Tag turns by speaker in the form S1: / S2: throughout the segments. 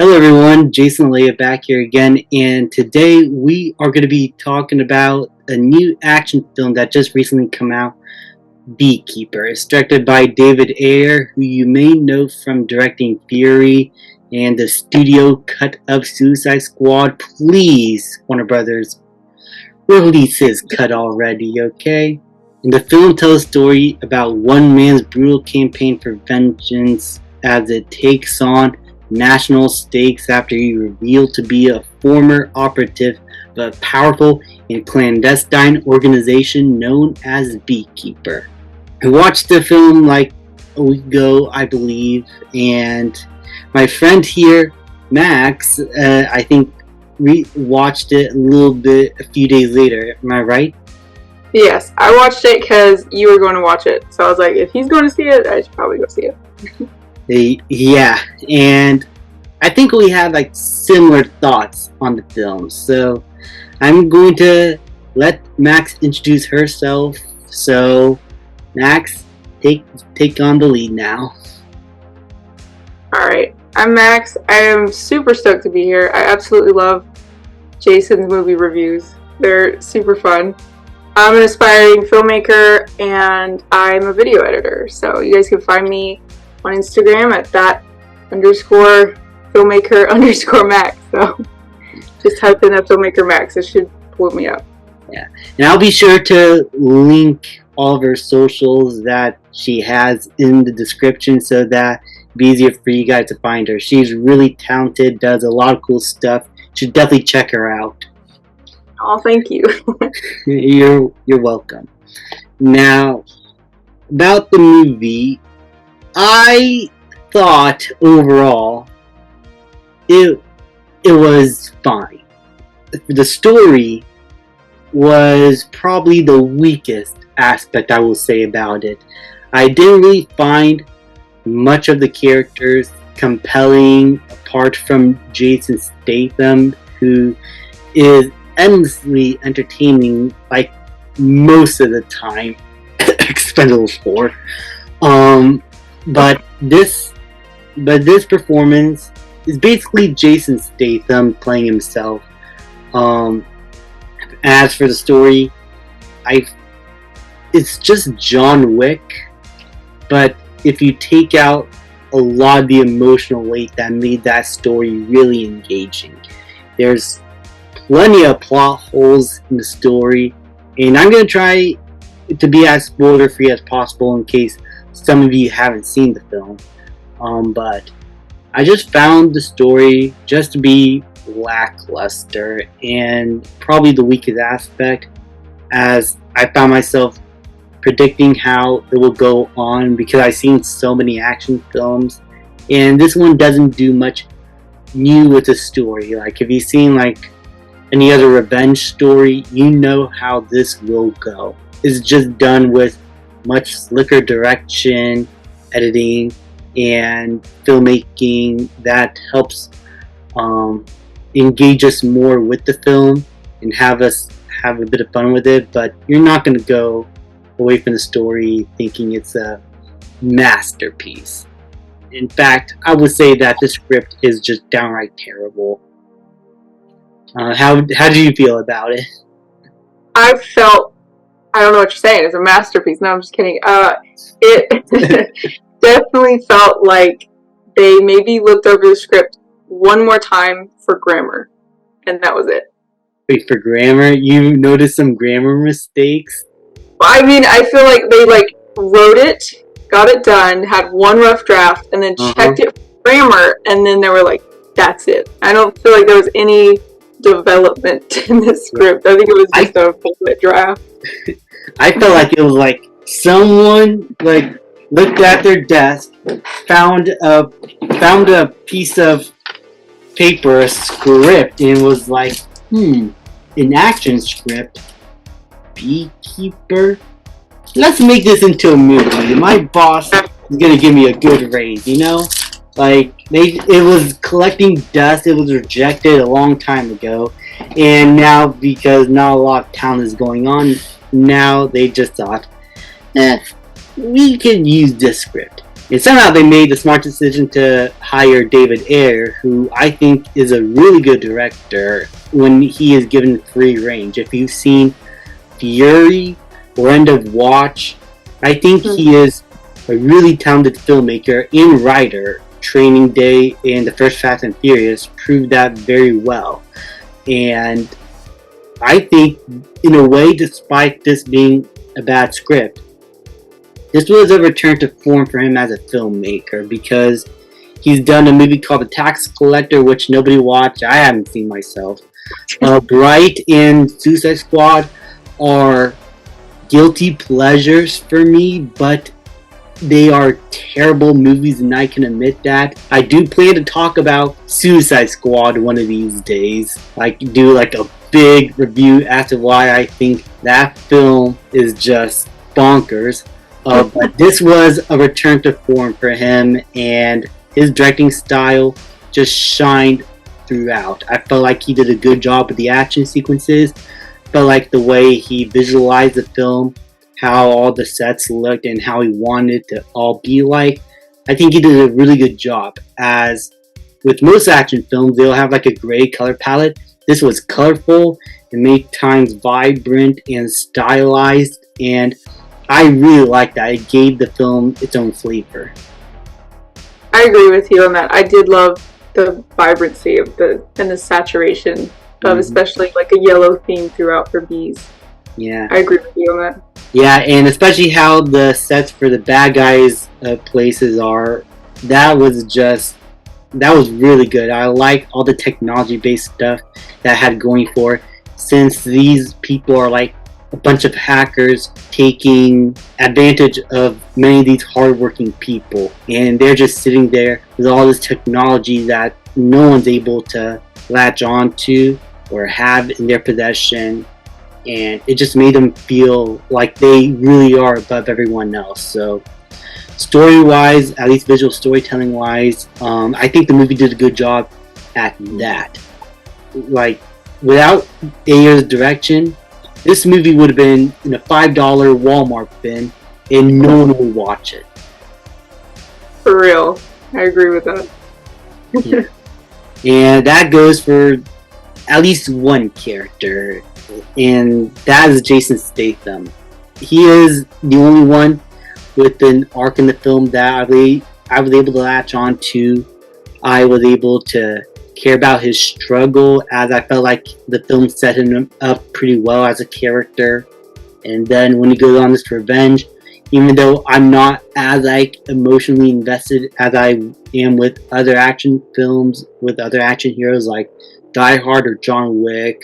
S1: Hello everyone, Jason Leia back here again, and today we are going to be talking about a new action film that just recently come out, Beekeeper. It's directed by David Ayer, who you may know from directing Fury and the studio cut of Suicide Squad. Please, Warner Brothers, release his cut already, okay? And the film tells a story about one man's brutal campaign for vengeance as it takes on national stakes after he revealed to be a former operative of a powerful and clandestine organization known as Beekeeper. I watched the film like a week ago, I believe, and my friend here, Max, I think watched it a little bit a few days later. Am I right?
S2: Yes, I watched it because you were going to watch it. So I was like, if he's going to see it, I should probably go see it.
S1: Yeah, and I think we had like similar thoughts on the film. So I'm going to let Max introduce herself. So Max, take on the lead now.
S2: Alright, I'm Max. I am super stoked to be here. I absolutely love Jason's movie reviews. They're super fun. I'm an aspiring filmmaker and I'm a video editor. So you guys can find me on Instagram at that_filmmaker_Max. So just type in that filmmaker Max. It should pull me up.
S1: Yeah, and I'll be sure to link all of her socials that she has in the description so that it'll be easier for you guys to find her. She's really talented, does a lot of cool stuff. You should definitely check her out.
S2: Oh, thank you.
S1: You're welcome. Now, about the movie, I thought overall it was fine. The story was probably the weakest aspect I will say about it. I didn't really find much of the characters compelling apart from Jason Statham, who is endlessly entertaining like most of the time. Expendables 4. But this performance is basically Jason Statham playing himself. As for the story, it's just John Wick, but if you take out a lot of the emotional weight that made that story really engaging, there's plenty of plot holes in the story, and I'm going to try to be as spoiler free as possible in case some of you haven't seen the film, but I just found the story just to be lackluster and probably the weakest aspect, as I found myself predicting how it will go on because I've seen so many action films, and this one doesn't do much new with the story. Like if you've seen like any other revenge story, you know how this will go. It's just done with much slicker direction, editing, and filmmaking that helps engage us more with the film and have us have a bit of fun with it. But you're not going to go away from the story thinking it's a masterpiece. In fact, I would say that the script is just downright terrible. How do you feel about it?
S2: I don't know what you're saying. It's a masterpiece. No, I'm just kidding. It definitely felt like they maybe looked over the script one more time for grammar, and that was it.
S1: Wait, for grammar? You noticed some grammar mistakes?
S2: I mean, I feel like they wrote it, got it done, had one rough draft, and then checked it for grammar, and then they were like, "That's it." I don't feel like there was any development in the script. I think it was just a bullet draft.
S1: I felt like it was like someone looked at their desk, found a piece of paper, a script, and was like, an action script. Beekeeper? Let's make this into a movie. My boss is gonna give me a good raise, you know? It was collecting dust, it was rejected a long time ago, and now because not a lot of talent is going on, now they just thought, we could use this script. And somehow they made the smart decision to hire David Ayer, who I think is a really good director when he is given free range. If you've seen Fury or End of Watch, I think he is a really talented filmmaker and writer. Training Day and the first Fast and Furious proved that very well. And I think, in a way, despite this being a bad script, this was a return to form for him as a filmmaker, because he's done a movie called The Tax Collector, which nobody watched. I haven't seen myself. Bright and Suicide Squad are guilty pleasures for me, but they are terrible movies, and I can admit that. I do plan to talk about Suicide Squad one of these days. Do like a big review as to why I think that film is just bonkers. But this was a return to form for him, and his directing style just shined throughout. I felt like he did a good job with the action sequences. Felt like the way he visualized the film, how all the sets looked, and how he wanted it to all be like. I think he did a really good job. As with most action films, they'll have like a gray color palette. This was colorful and made times vibrant and stylized, and I really liked that. It gave the film its own flavor.
S2: I agree with you on that. I did love the vibrancy of the saturation of especially like a yellow theme throughout for bees.
S1: Yeah.
S2: I agree with you on that.
S1: Yeah, and especially how the sets for the bad guys' places are. That was really good. I like all the technology-based stuff that had going for it, since these people are like a bunch of hackers taking advantage of many of these hardworking people, and they're just sitting there with all this technology that no one's able to latch onto or have in their possession, and it just made them feel like they really are above everyone else. So story-wise, at least visual storytelling-wise, I think the movie did a good job at that. Like, without Ayer's direction, this movie would have been in a $5 Walmart bin, and no one would watch it.
S2: For real. I agree with that.
S1: Yeah. And that goes for at least one character, and that is Jason Statham. He is the only one with an arc in the film that I was able to latch on to. I was able to care about his struggle, as I felt like the film set him up pretty well as a character. And then when he goes on this revenge, even though I'm not as emotionally invested as I am with other action films with other action heroes like Die Hard or John Wick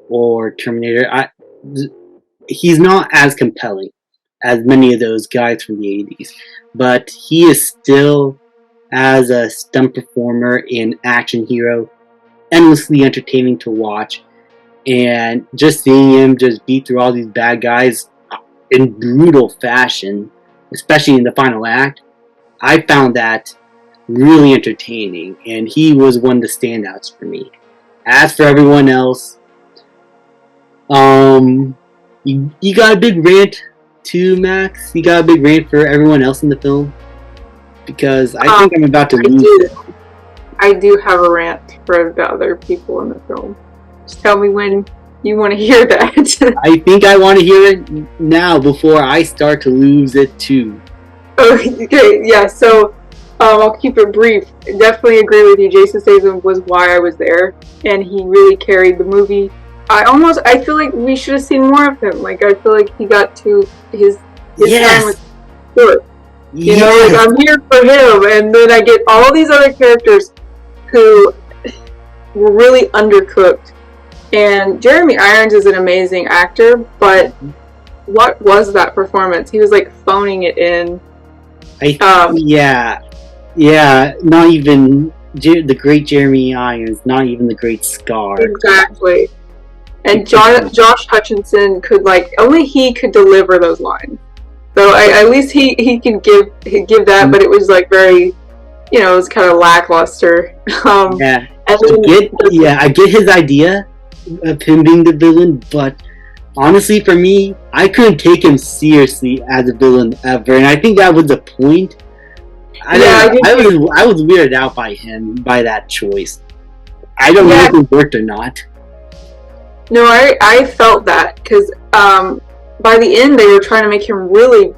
S1: or Terminator, he's not as compelling as many of those guys from the 80s. But he is still, as a stunt performer and action hero, endlessly entertaining to watch. And just seeing him just beat through all these bad guys in brutal fashion, especially in the final act, I found that really entertaining, and he was one of the standouts for me. As for everyone else, you got a big rant too, Max? You got a big rant for everyone else in the film? Because I think I'm about to lose it.
S2: I do have a rant for the other people in the film. Just tell me when you want to hear that.
S1: I think I want to hear it now before I start to lose it too.
S2: Okay, yeah, so I'll keep it brief. Definitely agree with you. Jason Statham was why I was there, and he really carried the movie. I feel like we should have seen more of him. Like, I feel like he got to his time was short. You know, like, I'm here for him, and then I get all these other characters who were really undercooked. And Jeremy Irons is an amazing actor, but what was that performance? He was like phoning it in.
S1: Not even the great Jeremy Irons, not even the great Scar.
S2: Exactly. And Josh Hutcherson only he could deliver those lines. So at least he can give that, but it was like very, it was kind of lackluster.
S1: I get his idea of him being the villain, but honestly, for me, I couldn't take him seriously as a villain ever, and I think that was the point I was weirded out by that choice. I don't know if it worked or not.
S2: No, I felt that because by the end they were trying to make him really,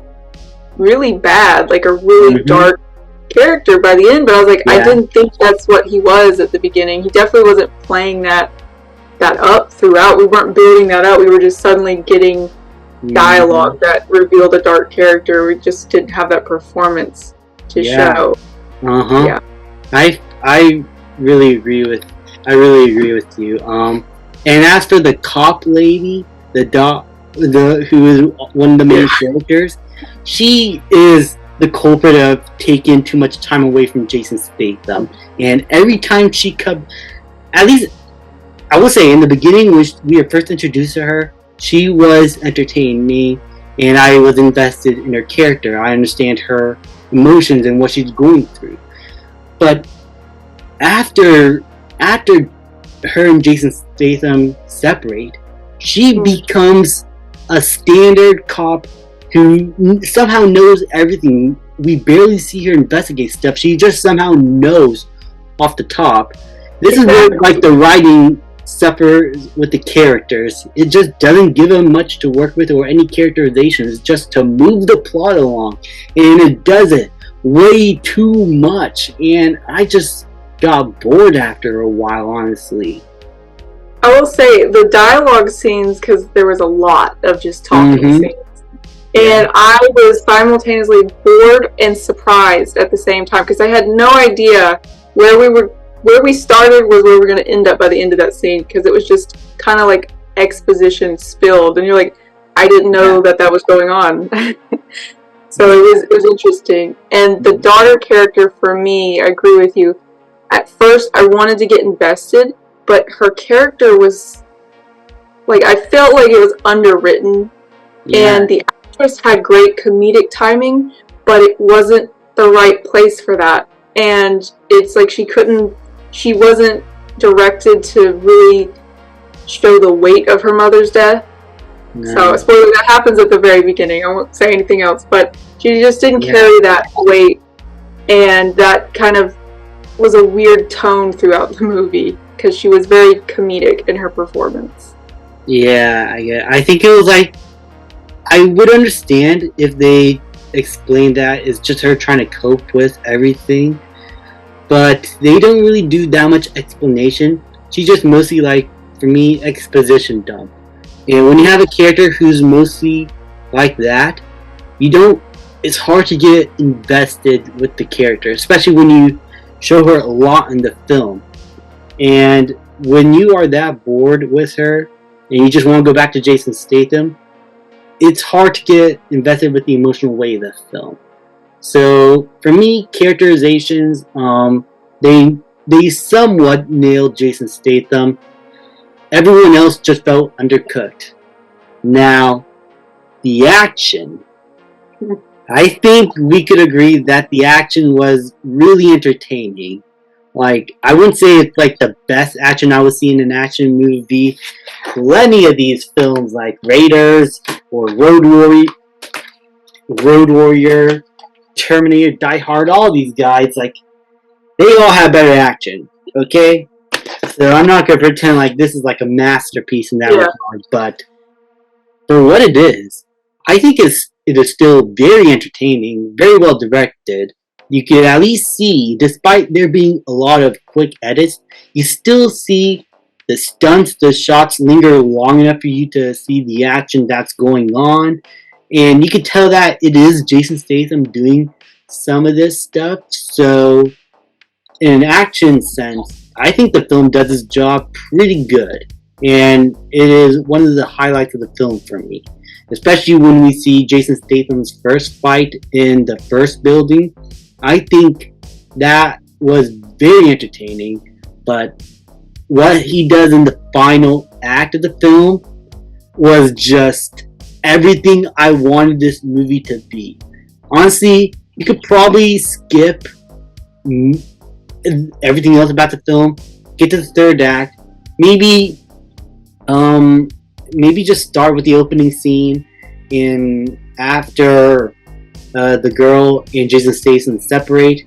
S2: really bad, like a really dark character by the end. But I was like, I didn't think that's what he was at the beginning. He definitely wasn't playing that up throughout. We weren't building that up. We were just suddenly getting dialogue that revealed a dark character. We just didn't have that performance to show. Yeah.
S1: I really agree with you. And as for the cop lady, who is one of the main characters, she is the culprit of taking too much time away from Jason Statham. And every time she comes, at least I will say in the beginning when we were first introduced to her, she was entertaining me, and I was invested in her character. I understand her emotions and what she's going through. But after her and Jason Statham separate, she becomes a standard cop who somehow knows everything. We barely see her investigate stuff. She just somehow knows off the top. This is where like the writing suffers with the characters. It just doesn't give them much to work with or any characterizations, just to move the plot along, and it does it way too much, and I just got bored after a while, honestly.
S2: I will say the dialogue scenes, because there was a lot of just talking scenes, and I was simultaneously bored and surprised at the same time, because I had no idea where we started was where we're going to end up by the end of that scene, because it was just kind of like exposition spilled, and you're like, I didn't know that was going on. So it was interesting. And the daughter character, for me, I agree with you. At first, I wanted to get invested, but her character was, like, I felt like it was underwritten, and the actress had great comedic timing, but it wasn't the right place for that. And it's like she wasn't directed to really show the weight of her mother's death. No. So, spoiler, that happens at the very beginning. I won't say anything else, but she just didn't carry that weight, and that kind of was a weird tone throughout the movie, because she was very comedic in her performance.
S1: Yeah, I think it was like, I would understand if they explained that it's just her trying to cope with everything, but they don't really do that much explanation. She's just mostly, like, for me, exposition dump. And when you have a character who's mostly like that, it's hard to get invested with the character, especially when you show her a lot in the film. And when you are that bored with her, and you just want to go back to Jason Statham, it's hard to get invested with the emotional weight of the film. So, for me, characterizations, they somewhat nailed Jason Statham. Everyone else just felt undercooked. Now, the action. I think we could agree that the action was really entertaining. Like, I wouldn't say it's like the best action I would see in an action movie. Plenty of these films, like Raiders or Road Warrior, Terminator, Die Hard, all these guys, like, they all have better action. Okay? So I'm not going to pretend like this is like a masterpiece in that regard, but for what it is, I think it is still very entertaining, very well directed. You can at least see, despite there being a lot of quick edits, you still see the stunts, the shots linger long enough for you to see the action that's going on. And you can tell that it is Jason Statham doing some of this stuff. So, in an action sense, I think the film does its job pretty good. And it is one of the highlights of the film for me. Especially when we see Jason Statham's first fight in the first building. I think that was very entertaining. But what he does in the final act of the film was just everything I wanted this movie to be. Honestly, you could probably skip everything else about the film, get to the third act, maybe just start with the opening scene, and after the girl and Jason Statham separate,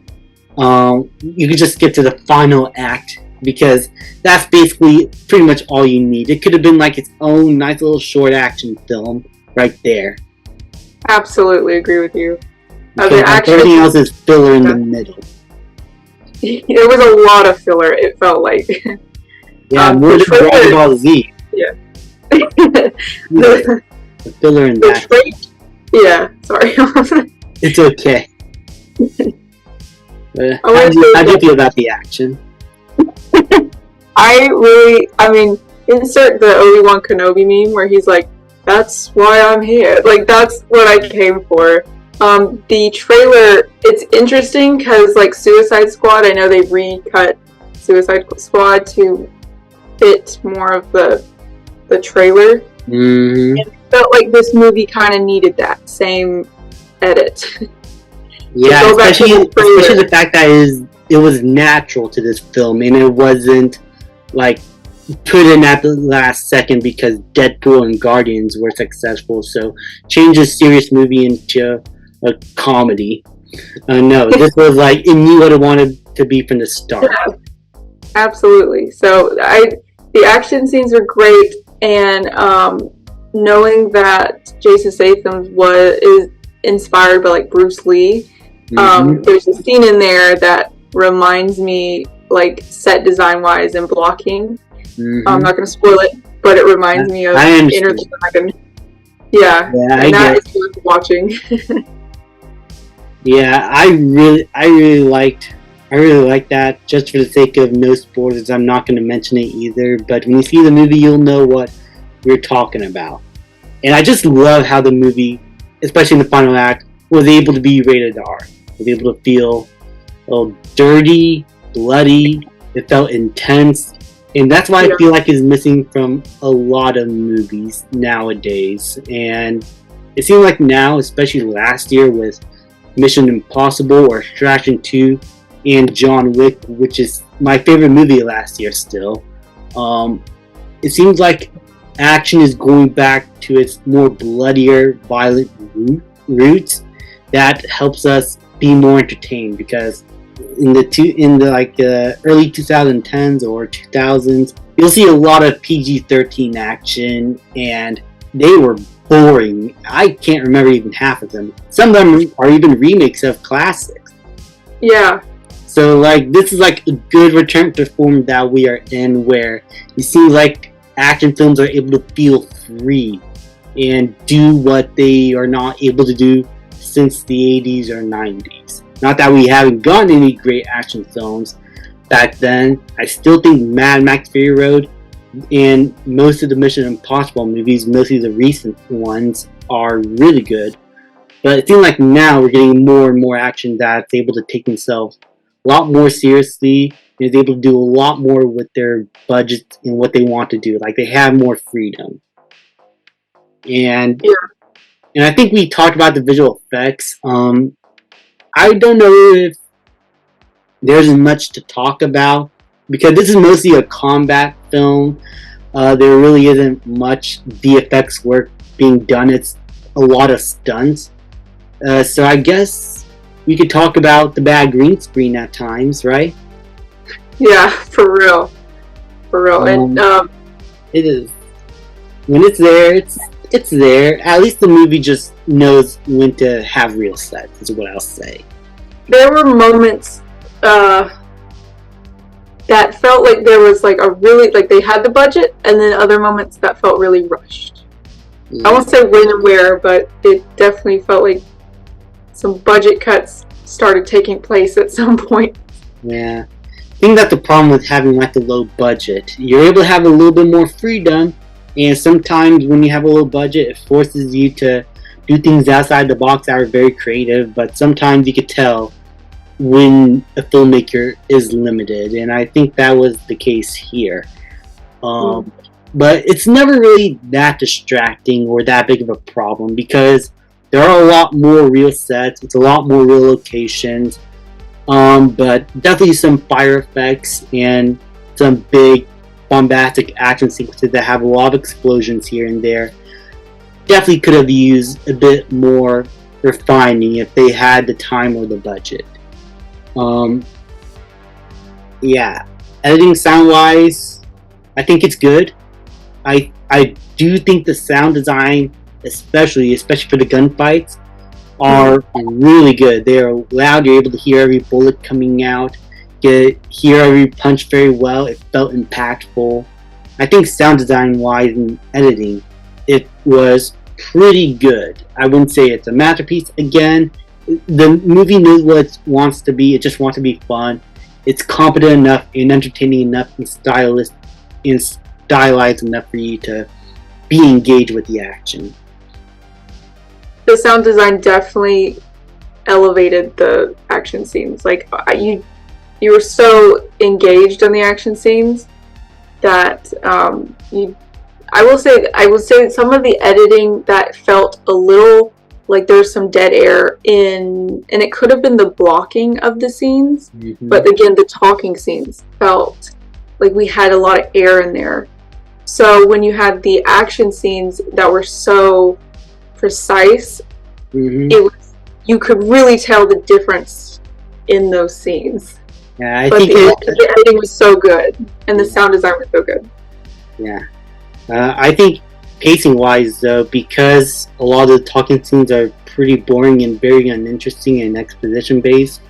S1: you could just skip to the final act because that's basically pretty much all you need. It could have been like its own nice little short action film right there.
S2: Absolutely agree with you.
S1: Everything else is filler in the middle.
S2: There was a lot of filler, it felt like.
S1: Yeah, more than Dragon Ball Z.
S2: Yeah.
S1: The filler in that.
S2: Yeah, sorry.
S1: It's okay. How do you feel about the action?
S2: I mean, insert the Obi-Wan Kenobi meme where he's like, that's why I'm here. Like, that's what I came for. The trailer, it's interesting because, like, Suicide Squad, I know they recut Suicide Squad to fit more of the trailer.
S1: Mm-hmm.
S2: And it felt like this movie kind of needed that same edit.
S1: Yeah, especially the fact that it was natural to this film and it wasn't like put in at the last second because Deadpool and Guardians were successful. So change a serious movie into a comedy. No, this was like it knew what it wanted to be from the start.
S2: Yeah, absolutely. So the action scenes were great, and knowing that Jason Statham is inspired by like Bruce Lee.
S1: Mm-hmm.
S2: There's a scene in there that reminds me, like, set design wise and blocking.
S1: Mm-hmm.
S2: I'm not going to spoil it, but it reminds me of Inner the Dragon. Yeah, and that is worth watching.
S1: Yeah, I really liked that. Just for the sake of no spoilers, I'm not going to mention it either. But when you see the movie, you'll know what we're talking about. And I just love how the movie, especially in the final act, was able to be rated R. Was able to feel a little dirty, bloody. It felt intense, and that's why I feel like it's missing from a lot of movies nowadays. And it seems like now, especially last year with Mission Impossible or Extraction 2 and John Wick, which is my favorite movie last year still, it seems like action is going back to its more bloodier, violent roots. That helps us be more entertained because in the early 2010s or 2000s, you'll see a lot of PG-13 action, and they were boring. I can't remember even half of them. Some of them are even remakes of classics.
S2: Yeah.
S1: So like this is like a good return to form that we are in, where it seems like action films are able to feel free and do what they are not able to do since the 80s or 90s. Not that we haven't gotten any great action films back then. I still think Mad Max Fury Road and most of the Mission Impossible movies, mostly the recent ones, are really good. But it seems like now we're getting more and more action that's able to take themselves a lot more seriously and is able to do a lot more with their budgets and what they want to do. Like they have more freedom. And I think we talked about the visual effects. I don't know if there's much to talk about because this is mostly a combat film. There really isn't much VFX work being done. It's a lot of stunts. So I guess we could talk about the bad green screen at times, right?
S2: Yeah, for real. And
S1: it is. When it's there, it's there. At least the movie just knows when to have real sets, is what I'll say.
S2: There were moments that felt like there was like a really, like they had the budget, and then other moments that felt really rushed. I won't say when and where, but it definitely felt like some budget cuts started taking place at some point.
S1: Yeah. I think that's the problem with having like a low budget. You're able to have a little bit more freedom, and sometimes when you have a low budget, it forces you to do things outside the box that are very creative, but sometimes you could tell when a filmmaker is limited, and I think that was the case here. But it's never really that distracting or that big of a problem because there are a lot more real sets, it's a lot more real locations, but definitely some fire effects and some big bombastic action sequences that have a lot of explosions here and there. Definitely could have used a bit more refining if they had the time or the budget. Yeah, editing sound wise, I think it's good. I do think the sound design, especially for the gunfights, are really good. They are loud. You're able to hear every bullet coming out, hear every punch very well. It felt impactful. I think sound design wise and editing, it was pretty good. I wouldn't say it's a masterpiece. Again, the movie knows what it wants to be. It just wants to be fun. It's competent enough and entertaining enough and stylized enough for you to be engaged with the action.
S2: The sound design definitely elevated the action scenes. Like you were so engaged in the action scenes that I will say some of the editing that felt a little like there's some dead air in, and it could have been the blocking of the scenes, but again, the talking scenes felt like we had a lot of air in there. So when you had the action scenes that were so precise, you could really tell the difference in those scenes.
S1: Yeah,
S2: but the editing was so good, and the sound design was so good.
S1: Yeah, I think pacing-wise, though, because a lot of the talking scenes are pretty boring and very uninteresting and exposition-based,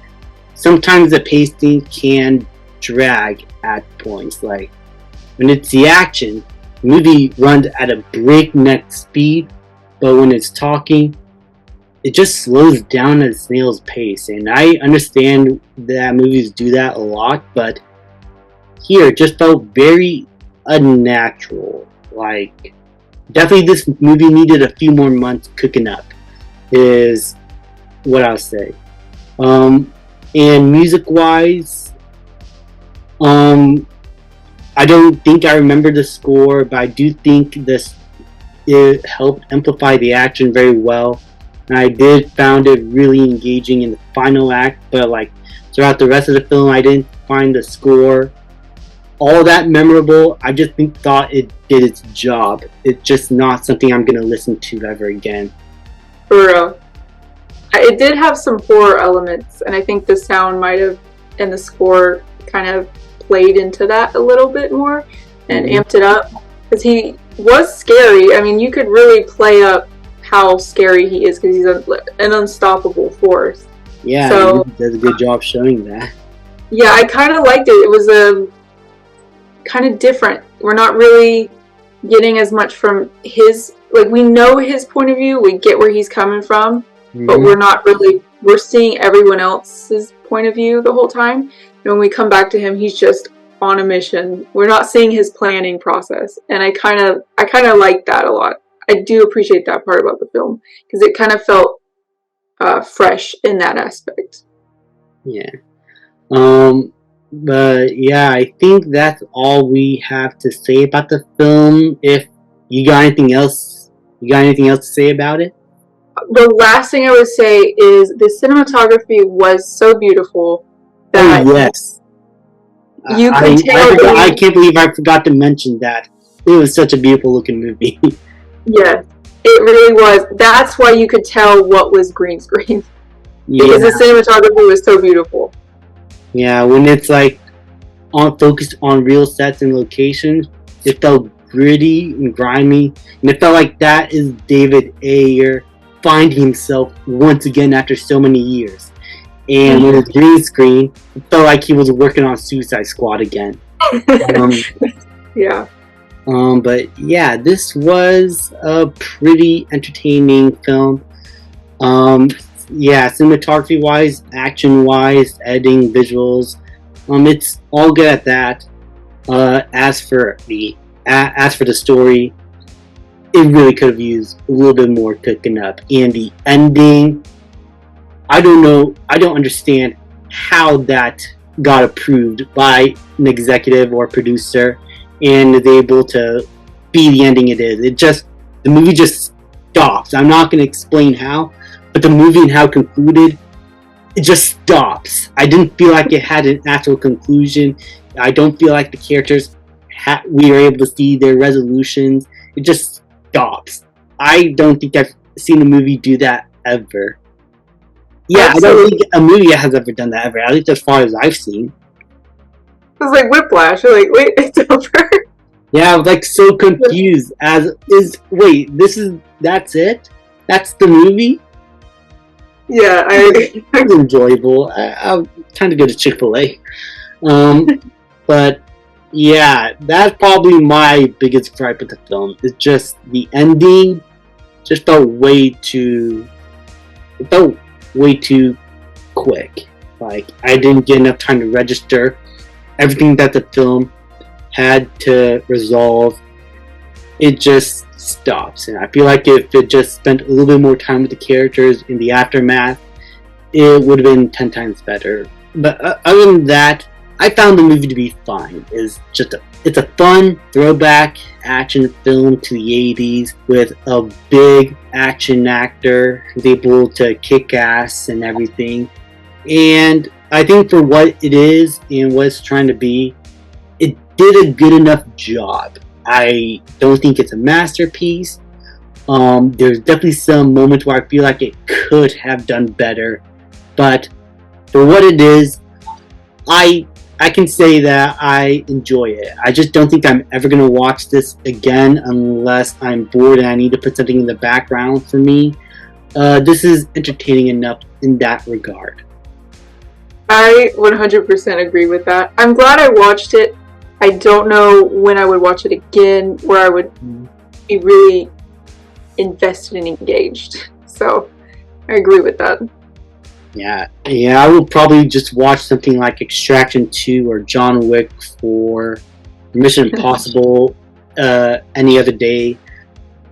S1: sometimes the pacing can drag at points. Like, when it's the action, the movie runs at a breakneck speed, but when it's talking, it just slows down at a snail's pace. And I understand that movies do that a lot, but here it just felt very unnatural. Like, definitely this movie needed a few more months cooking up, is what I'll say. And music-wise, I don't think I remember the score, but I do think it helped amplify the action very well. And I did found it really engaging in the final act, but like throughout the rest of the film, I didn't find the score all that memorable. I just thought it did its job. It's just not something I'm gonna listen to ever again.
S2: For real. It did have some horror elements, and I think the sound might have, and the score kind of played into that a little bit more and amped it up, because he was scary. I mean, you could really play up how scary he is, because he's an unstoppable force.
S1: Yeah, so he does a good job showing that.
S2: Yeah, I kind of liked it. It was kind of different. We're not really getting as much from his, like, we know his point of view, we get where he's coming from, but we're seeing everyone else's point of view the whole time. And when we come back to him, he's just on a mission. We're not seeing his planning process, and I kind of like that a lot. I do appreciate that part about the film, because it kind of felt fresh in that aspect.
S1: Yeah. But yeah, I think that's all we have to say about the film. If you got anything else to say about it?
S2: The last thing I would say is the cinematography was so beautiful that
S1: yes,
S2: you can tell.
S1: I can't believe I forgot to mention that. It was such a beautiful looking movie.
S2: Yeah, it really was. That's why you could tell what was green screen. Because the cinematography was so beautiful. Yeah,
S1: when it's like focused on real sets and locations, it felt gritty and grimy, and it felt like that is David Ayer finding himself once again after so many years. And with his green screen, it felt like he was working on Suicide Squad again.
S2: Yeah.
S1: But yeah, this was a pretty entertaining film. Yeah, cinematography wise, action wise, editing, visuals, it's all good at that. As for the story, it really could have used a little bit more cooking up. And the ending, I don't understand how that got approved by an executive or producer and is able to be the ending it is. The movie just stops. I'm not going to explain how, but the movie and how it concluded, it just stops. I didn't feel like it had an actual conclusion. I don't feel like the characters, we were able to see their resolutions. It just stops. I don't think I've seen a movie do that ever. Yeah,
S2: Absolutely.
S1: I don't think a movie has ever done that ever, at least as far as I've seen.
S2: It was like Whiplash. You're like, wait, it's over.
S1: Yeah, I was like so confused. That's it? That's the movie?
S2: Yeah,
S1: It was enjoyable. I'm trying to go to Chick-fil-A. But yeah, that's probably my biggest gripe with the film. It's just the ending just felt way too quick. Like I didn't get enough time to register everything that the film had to resolve. It just stops, and I feel like if it just spent a little bit more time with the characters in the aftermath, it would have been 10 times better. But other than that, I found the movie to be fine. It's a fun throwback action film to the 80s with a big action actor who's able to kick ass and everything. And I think for what it is and what it's trying to be, it did a good enough job. I don't think it's a masterpiece. There's definitely some moments where I feel like it could have done better, but for what it is, I can say that I enjoy it. I just don't think I'm ever gonna watch this again unless I'm bored and I need to put something in the background for me. This is entertaining enough in that regard.
S2: I 100% agree with that. I'm glad I watched it. I don't know when I would watch it again where I would be really invested and engaged. So I agree with that.
S1: Yeah, I will probably just watch something like Extraction 2 or John Wick for Mission Impossible any other day.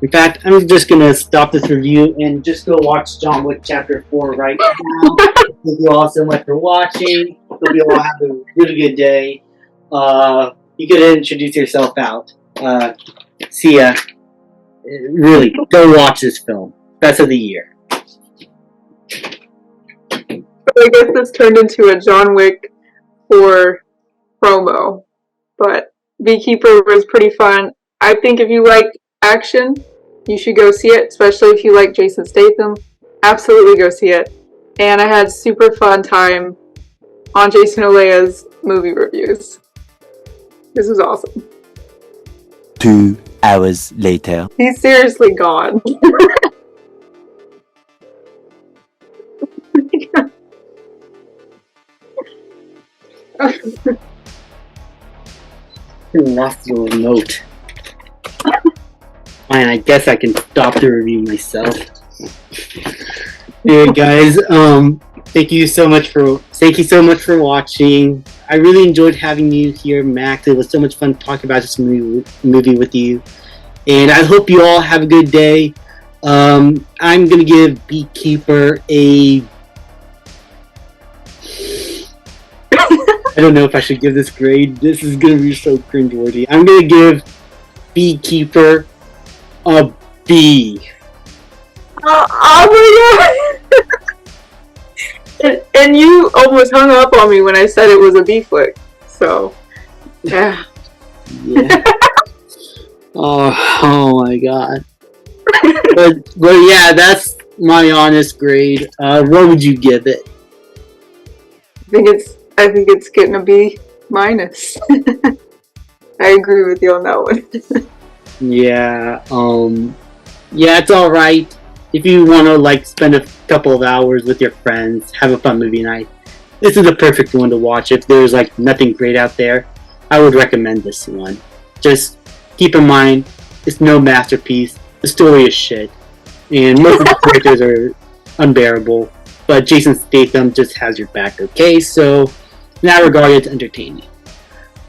S1: In fact, I'm just going to stop this review and just go watch John Wick Chapter 4 right now. Thank you all so much for watching. Hope you all have a really good day. You can introduce yourself out. See ya. Really, go watch this film. Best of the year.
S2: I guess this turned into a John Wick 4 promo. But Beekeeper was pretty fun. I think if you like action, you should go see it, especially if you like Jason Statham. Absolutely go see it. And I had super fun time on Jason Olea's movie reviews. This was awesome.
S3: 2 hours later.
S2: He's seriously gone.
S1: Lost the remote. Fine, I guess I can stop the review myself. Anyway, guys, thank you so much for watching. I really enjoyed having you here, Max. It was so much fun talking about this movie with you, and I hope you all have a good day. I'm gonna give Beekeeper a. I don't know if I should give this grade. This is gonna be so cringeworthy. I'm gonna give Beekeeper a B.
S2: Oh my god! and you almost hung up on me when I said it was a B flick. So, yeah.
S1: Yeah. oh my god. but yeah, that's my honest grade. What would you give it?
S2: I think it's getting a B minus. I agree with you on that one.
S1: Yeah, it's alright. If you want to spend a couple of hours with your friends, have a fun movie night, this is the perfect one to watch. If there's nothing great out there, I would recommend this one. Just keep in mind, it's no masterpiece. The story is shit, and most of the characters are unbearable. But Jason Statham just has your back, okay? So, in that regard, it's entertaining.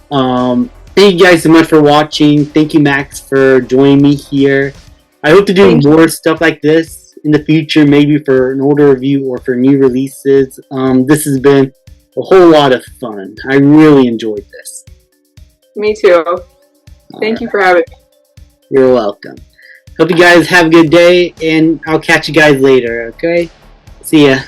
S1: Thank you guys so much for watching. Thank you, Max, for joining me here. I hope to do more stuff like this in the future, maybe for an older review or for new releases. This has been a whole lot of fun. I really enjoyed this.
S2: Me too. Thank you for having me.
S1: You're welcome. Hope you guys have a good day, and I'll catch you guys later, okay? See ya.